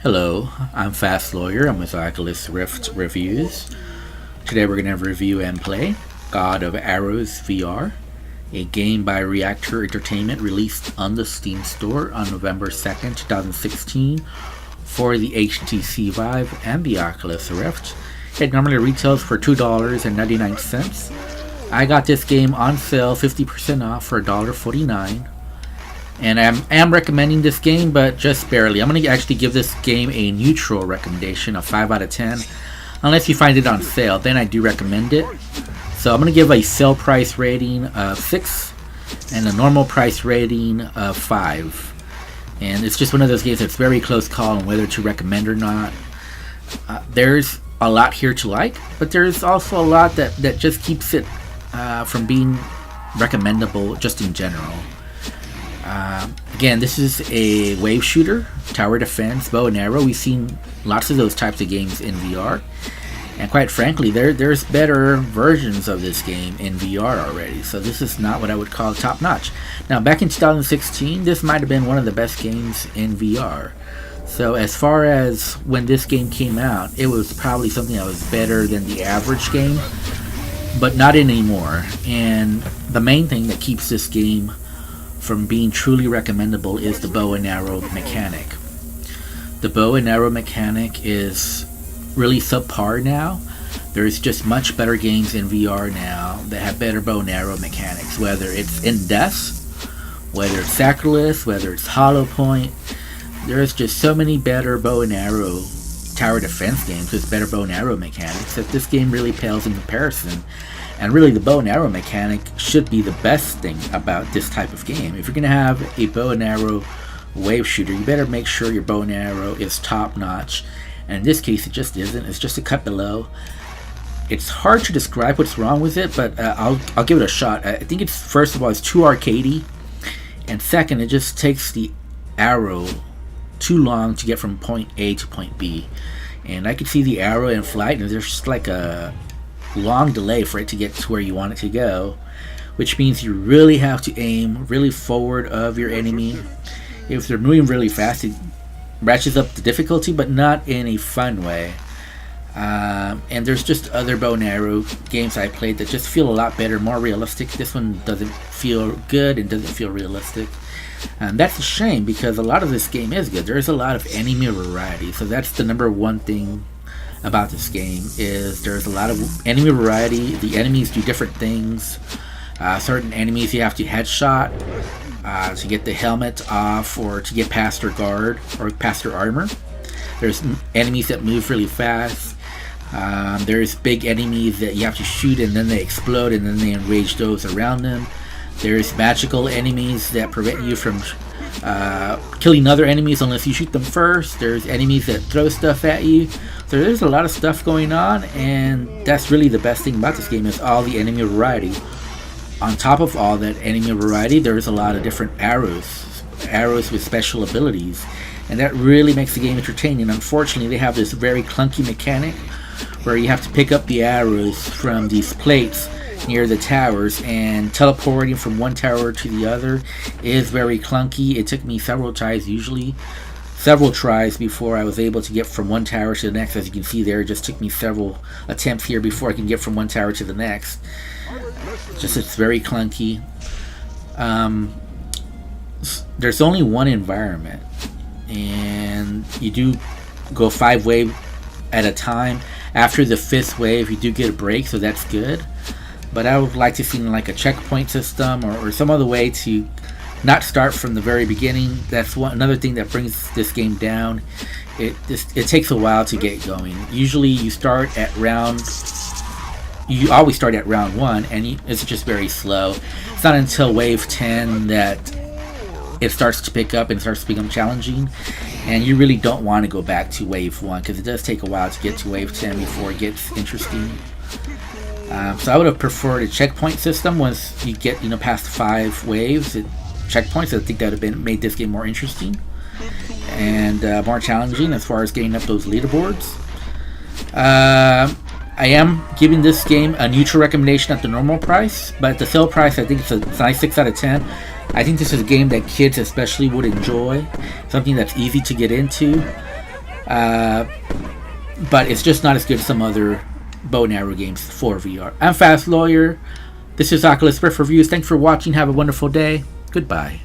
Hello, I'm Fast Lawyer. I'm with Oculus Rift Reviews. Today we're going to review and play God of Arrows VR, a game by Reactor Entertainment released on the Steam Store on November 2nd, 2016 for the HTC Vive and the Oculus Rift. It normally retails for $2.99. I got this game on sale 50% off for $1.49. And I am recommending this game, but just barely. I'm going to actually give this game a neutral recommendation of 5 out of 10. Unless you find it on sale, then I do recommend it. So I'm going to give a sale price rating of 6 and a normal price rating of 5. And it's just one of those games that's very close call on whether to recommend or not. There's a lot here to like, but there's also a lot that just keeps it from being recommendable just in general. Again, this is a wave shooter, tower defense, bow and arrow. We've seen lots of those types of games in VR, and quite frankly, there's better versions of this game in VR already. So this is not what I would call top notch. Now, back in 2016, this might have been one of the best games in VR. So as far as when this game came out, it was probably something that was better than the average game, but not anymore. And the main thing that keeps this game from being truly recommendable is the bow and arrow mechanic. The bow and arrow mechanic is really subpar now. There's just much better games in VR now that have better bow and arrow mechanics, whether it's in Death, whether it's Sacrilus, whether it's Hollow Point. There's just so many better bow and arrow tower defense games with better bow and arrow mechanics that this game really pales in comparison. And really, the bow and arrow mechanic should be the best thing about this type of game. If you're going to have a bow and arrow wave shooter, you better make sure your bow and arrow is top notch. And in this case, it just isn't. It's just a cut below. It's hard to describe what's wrong with it, but I'll give it a shot. I think it's, first of all, it's too arcadey. And second, it just takes the arrow too long to get from point A to point B. And I could see the arrow in flight, and there's just like a long delay for it to get to where you want it to go, which means you really have to aim really forward of your enemy. If they're moving really fast, it ratchets up the difficulty, but not in a fun way. And there's just other bow and arrow games I played that just feel a lot better, more realistic. This one doesn't feel good and doesn't feel realistic. And that's a shame, because a lot of this game is good. There's a lot of enemy variety, so that's the number one thing about this game, is there's a lot of enemy variety. The enemies do different things. Certain enemies you have to headshot to get the helmet off, or to get past their guard or past their armor. There's enemies that move really fast. There's big enemies that you have to shoot and then they explode and then they enrage those around them. There's magical enemies that prevent you from killing other enemies unless you shoot them first. There's enemies that throw stuff at you. So there's a lot of stuff going on, and that's really the best thing about this game, is all the enemy variety. On top of all that enemy variety, there's a lot of different arrows with special abilities, and that really makes the game entertaining. Unfortunately, they have this very clunky mechanic where you have to pick up the arrows from these plates near the towers, and teleporting from one tower to the other is very clunky. It took me several tries before I was able to get from one tower to the next. As you can see there, it just took me several attempts here before I can get from one tower to the next. It's very clunky. There's only one environment, and you do go 5 waves at a time. After the 5th wave, you do get a break, so that's good. But I would like to see like a checkpoint system, or some other way to not start from the very beginning. That's another thing that brings this game down. It takes a while to get going. Usually you always start at round 1, and it's just very slow. It's not until wave 10 that it starts to pick up and starts to become challenging, and you really don't want to go back to wave 1, because it does take a while to get to wave 10 before it gets interesting. So I would have preferred a checkpoint system once you get past 5 waves. Checkpoints, I think that would have made this game more interesting and more challenging as far as getting up those leaderboards. I am giving this game a neutral recommendation at the normal price, but at the sale price, I think it's a nice 6 out of 10. I think this is a game that kids especially would enjoy, something that's easy to get into. but it's just not as good as some other bow and arrow games for VR. I'm Fast Lawyer. This is Oculus Rift Reviews. Thanks for watching. Have a wonderful day. Goodbye.